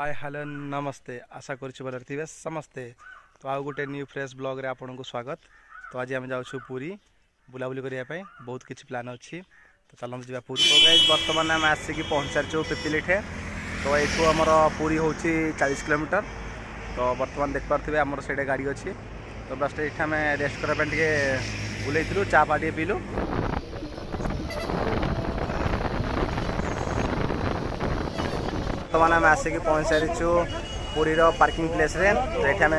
Hi hello नमस्ते आशा करुच्छे भल थे समस्ते। तो आउ गोटे न्यू फ्रेश ब्लॉग रे आपन को स्वागत। तो आज आम जाऊँ पूरी बुलाबुली करने बहुत किसी प्लान अच्छी। तो चलते जावा पूरी। तो गाइस बर्तमान आम आसिक पहुँच सारी पिपिलीठे। तो यू आमर पूरी हूँ 40 किलोमीटर। तो बर्तमान देखिपे आमर से गाड़ी अच्छी। तो बस ये आम रेस्ट करने बुलेलु चा पा पीलु। बर्तमान आम आसिक पहुँच सारीचु पूरी पार्किंग प्लेस रे। तो ये आम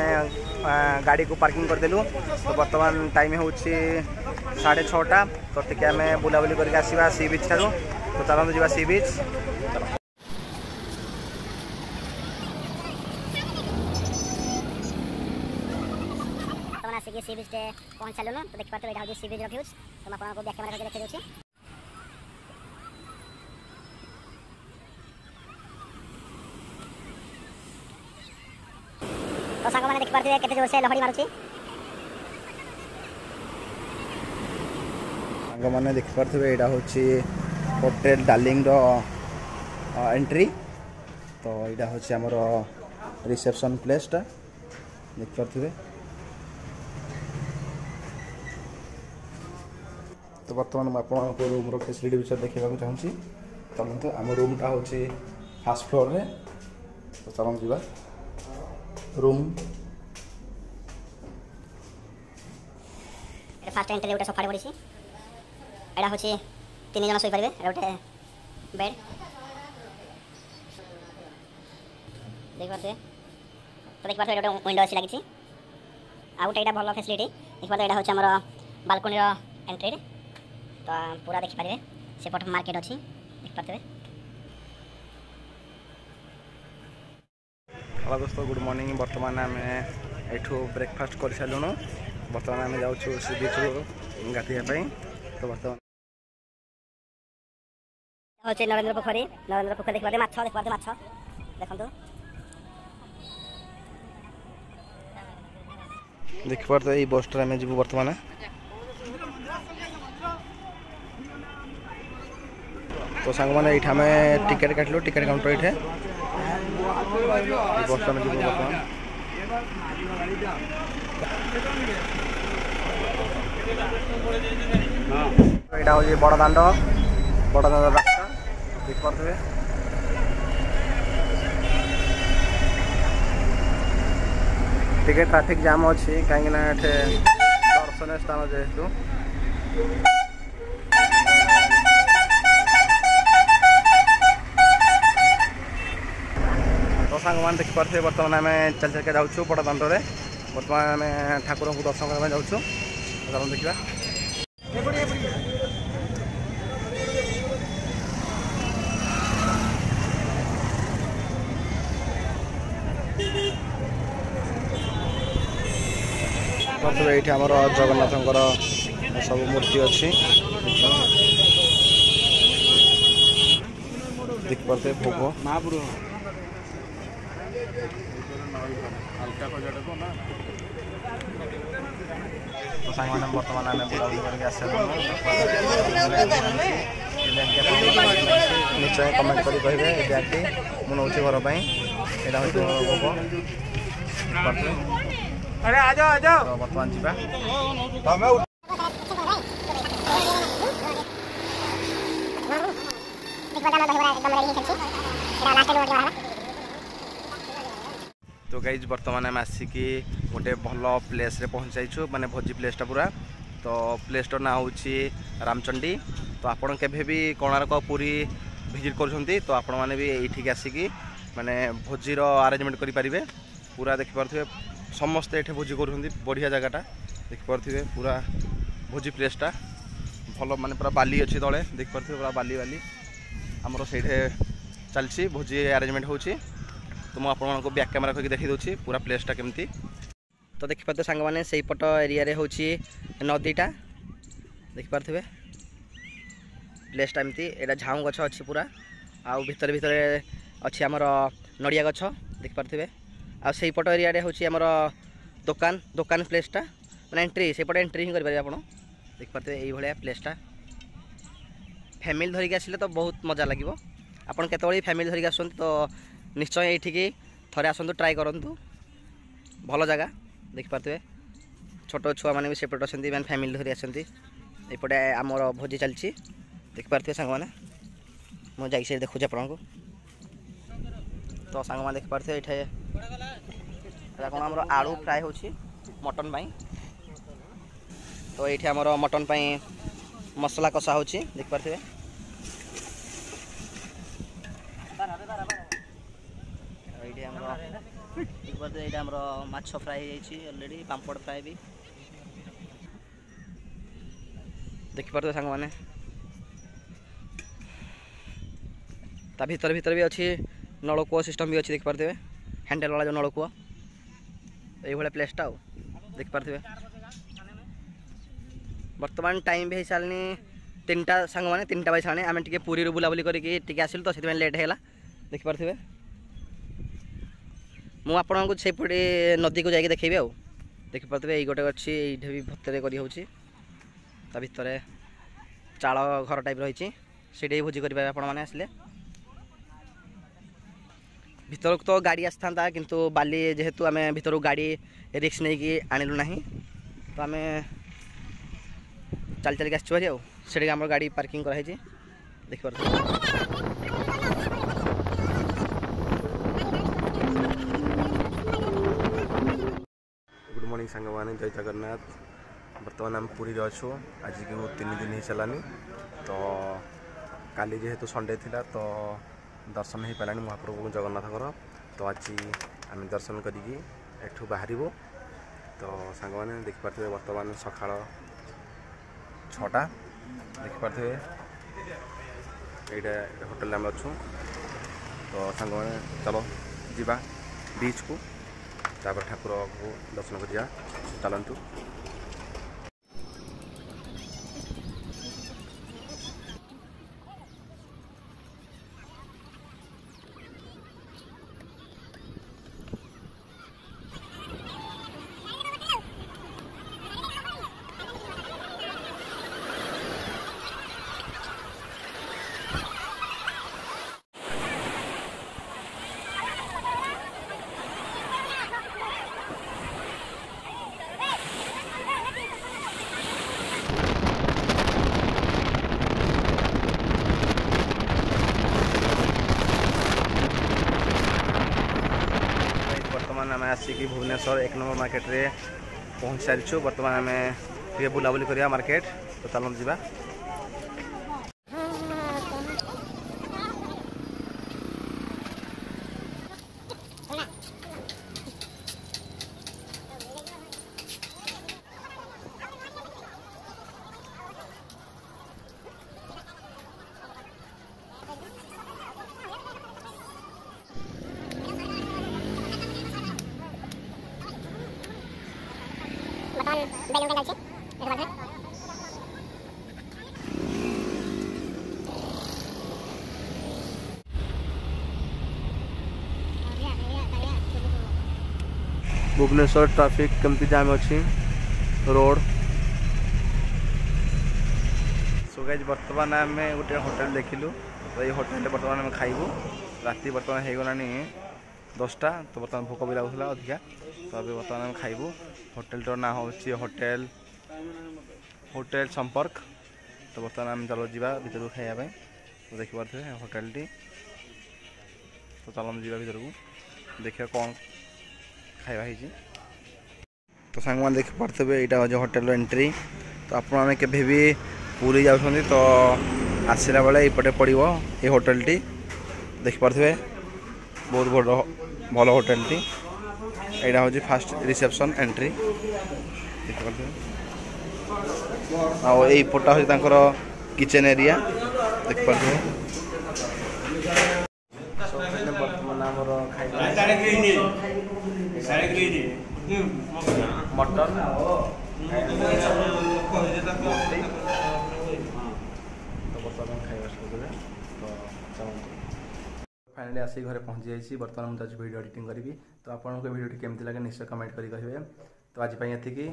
गाड़ी को पार्किंग करदेलु। तो बर्तमान टाइम हूँ 6:30। तो टे आम बुलाबुली करके आसवा सी बीच ठारू। तो चलते जावा सी बीच। सी बीच पहुँच सारूँ। तो देखिए यहाँ हूँ सी बीच भ्यूज। तो आपको बैक कैमेरा करके देखी। तो सांग मैंने देखिए केते जोर से लहड़ी मारुची। सांग मैंने देखिपे यहाँ हूँ होटेल डार्लिंग एंट्री। तो यहाँ हूँ आमर रिसेप्शन प्लेसटा देखिपे। तो बर्तमान आपको रूम फैसिलिटी विषय देखा चाहूँगी। चलते आम रूमटा हूँ फास्ट फ्लोर रे। तो चलते जावा रूम। फास्ट एंट्री गोटे सोफा पड़ी। यहाँ हूँ 3 जन शोपारे। गोटे बेड देखिए। तो देखिए गोटे विंडो अच्छी लगी। आ गोटे यहाँ भल फैसिलिटी देखिए। यहाँ हूँ आम बालकोनी एंट्री। तो पूरा देखिपारे सेपट मार्केट अच्छी देखिपारे। हेलो दोस्तों गुड मॉर्निंग। बर्तमान आम एठू ब्रेकफास्ट कर सारूँ। बर्तमान आम जाऊँ सी बीच गाधोवाई। तो बर्तमान हूँ नरेंद्र पोखरी। नरेंद्र पोखरी देखिए माछ देखिए माछ देखो। देखिपारे ये बस आम जीव बर्तमान। तो सांग मैंने ये टिकेट काटलु टिकेट काउंटर ये बस आम जीव बर्तमान। यहाँ हूँ बड़दाण्ड रास्ता देखिपे। टिके ट्राफिक जाम अच्छी कहीं दर्शनीय स्थान जेहेतु। तो सांग मैंने देखिपे बर्तमान आम चल चल जाऊँ बड़दाण्ड। बर्तमान आम ठाकुर को दर्शन करने जाऊँ। चलो देखा। ये आमर जगन्नाथ सब मूर्ति अच्छी देखिपे। भोग तो सांग मैंने बर्तमान आम बुलाबुली करके निश्चय कमेंट कर कहे बैगटी मुझे घर पर। यहाँ हूँ भोग। अरे आ जाओ आ जाओ। तो बर्तमान जीवा तो गाइज बर्तमान आम आसिक गोटे भल प्लेस रे पहुँच जाइछु माने भोजी प्लेसटा पूरा। तो प्लेसटा ना हूँ रामचंडी। तो आपन केभे भी कोणार्क पूरी विजिट करुँच। तो आपण मैंने भी ये आसिक माने भोजीर आरेंजमेंट करें पूरा देखिपे। समस्ते ये भोजी कर बढ़िया जगहटा देखिपे। पूरा भोजी प्लेसटा भल माने पूरा बाली अच्छी तले देखिपे। पूरा बाली बाली आमर से चलती भोजी आरेंजमेंट होची। तो मुझे आपको बैक कैमेरा करके देखी दूसरी पूरा प्लेसटा केमती। तो देखिपे सांग मैंने से पट एरिया हूँ नदीटा देखिपे। प्लेसटा एमती यहाँ झाऊ गछ अच्छी पूरा। आउ भितर भितर अच्छी आमर नड़िया गछ देखिपे। आ से पट एरिया हूँ आमर दुकान दुकान प्लेसटा मैंने एंट्री से पट एंट्री ही करेंगे। आप देखिपे ये प्लेसटा फैमिली धरिकी आसिले तो बहुत मजा लगे। आपन केतबेले फैमिली धरिकी आसुछंती तो निश्चय ये थरे आसतु ट्राए करूँ भल जगह देखिपे छोट छुआ मैंने भी सेपटे अच्छा मैंने फैमिली धरी आसती एपटे आमर भोजी चलती देखिपे सांग मैंने मुझे से देखुचे आपको तो सांग मैंने देखिपे ये कौन आम आलू फ्राए हो मटन पाई तो ये आमर मटन पाई मसला कषा हो देखिपे माछ फ्राए ऑलरेडी पांपड़ फ्राए भी देखिपे सांग मैंने ता भीतर भीतर भी अच्छी नलकूआ सिस्टम भी अच्छी देखिपे हैंडल वाला जो नलकूआ ये प्लेसटा देखिपे बर्तमान टाइम भी सारे 3टा सांग मैंने 3टा बजे सारे आम टे पुरी बुलाबुली करके आसिलु तो से लेट है देखिपे मु आपको सेपटे नदी को जाके देखेबी आ देखिपे ये गोटे अच्छी ये भी भत्तर कर भितर चाल घर टाइप रही से भोजी करेंगे आपण मैंने आसिले भीतर को तो गाड़ी आसता किंतु बाली जेहेतु आम भीतर गाड़ी रिक्स नहीं कि आणलु ना तो आम चल चल के आसुरी आम गाड़ी पार्किंग कराई देखिए गुड मॉर्निंग सांग मैंने जय जगन्नाथ बर्तमान आम पुरी अच्छु आज की 3 दिन हो चलानी तो काली जेहेतु संडे थिला तो दर्शन हो पारानी महाप्रभु जगन्नाथर तो आज आम दर्शन करी एठू बाहर तो सांग मैंने देखिपे बर्तमान सका 6टा देखिपे ये होटेल आम अच्छु तो सांग मैंने चलो जीवा बीच को तापर ठाकुर को दर्शन करिया चलतु आम आसिकी भुवनेश्वर 1 नंबर मार्केट रे पहुँच सारी बर्तमान आम टे बुलाबुली करिया मार्केट तो चलते जीवा भुवनेश्वर ट्रैफिक कमती जाम अच्छी रोड सो गाइस बर्तमान आम गोटे होटेल देखिलु तो ये होटेल बर्तमान आम खाइबू राति बर्तमान हो गलानी 10टा तो बर्तमान भोक भी लगुला अधिका तो अभी बर्तमान आम खाइबू होटेल ना हूँ होटेल संपर्क तो बर्तमान आम चलो जीवा भीतर को खाइबा तो देखिपे होटेल टी तो चलो जीवा भीतर को देखिए कौन खाଇବା ହେଇଛି तो सांग देखिपे यहाँ जो होटेल एंट्री तो आपने केभी भी पुरी जाऊँ तो आसला बेले ये पड़ो ये होटेल टी देखिपे बहुत बड़ भल होटेल टी यहाँ हूँ फास्ट रिसेप्शन एंट्री देखिपे आई पटा हूँ किचेन एरिया देखिपे बर्तमान आमर मटन फाइनाली आसिक घरे पहुँची जाइए बर्तमान मुझे वीडियो एडिटिंग करी तो आपको वीडियो केमती लगे निश्चय कमेंट करी कहे तो आज ये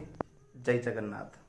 जय जगन्नाथ।